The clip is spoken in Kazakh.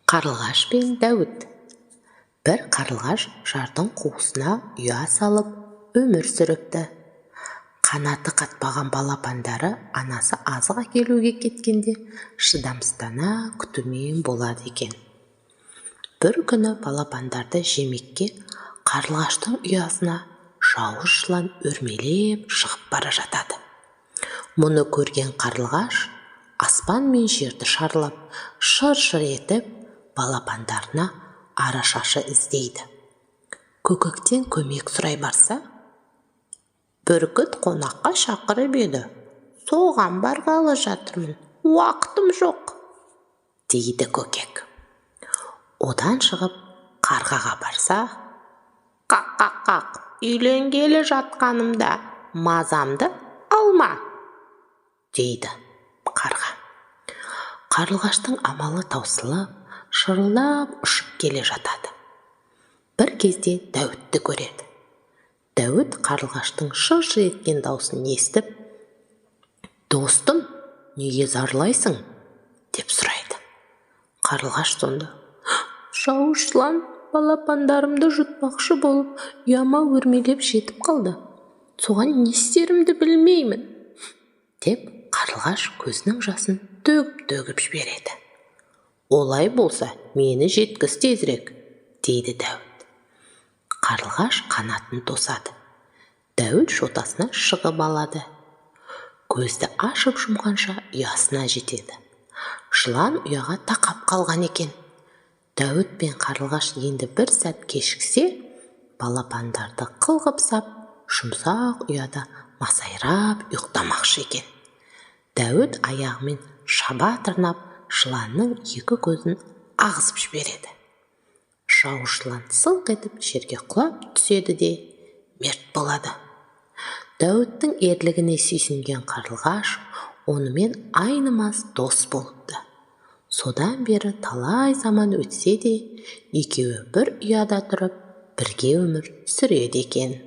Қарлығаш пен Дәуіт. Бір қарлығаш жардың қуысына ұя салып өмір сүріпті. Қанаты қатпаған балапандары анасы азық әкелуге кеткенде шыдамсыздана күтумен болады екен. Бір күні балапандарды жемекке қарлығаштың ұясына жауыз жылан өрмелеп шығып бара жатады. Мұны көрген қарлығаш аспан мен жерді шарлап, шыр-шыр етіп балапандарына арашашы іздейді. Көкектен көмек сұрай барса, бүркіт қонаққа шақырып еді, соған барғалы жатырмын, уақытым жоқ, дейді көкек. Одан шығып қарғаға барса, қақ, үйленгелі жатқанымда мазамды алма, дейді қарға. Қарлығаштың амалы таусылып, шырылдап ұшып келе жатады. Бір кезде Дәуітті көреді. Дәуіт қарлығаштың шыр-шыр еткен даусын естіп, «Достым, неге зарлайсың?» деп сұрайды. Қарлығаш сонда, «Жауыз жылан балапандарымды жұтпақшы болып, ұяма өрмелеп жетіп қалды. Соған не істерімді білмеймін», деп қарлығаш көзінің жасын төгіп жібереді. «Олай болса, мені жеткіз тезірек», дейді Дәуіт. Қарлығаш қанатын тосады. Дәуіт жотасына шығып алады. Көзді ашып жұмғанша ұясына жетеді. Жылан ұяға тақап қалған екен. Дәуіт пен қарлығаш енді бір сәт кешіксе, балапандарды қылғып сап, жұмсақ ұяда масайрап ұйықтамақшы екен. Дәуіт аяғымен шаба тырнап, жыланның екі көзін ағызып жібереді. Жауыз жылан сылқ етіп жерге құлап түседі де мерт болады. Дәуіттің ерлігіне сүйсінген қарлығаш онымен айнымас дос болыпты. Содан бері талай заман өтсе де, екеуі бір ұяда тұрып, бірге өмір сүреді екен.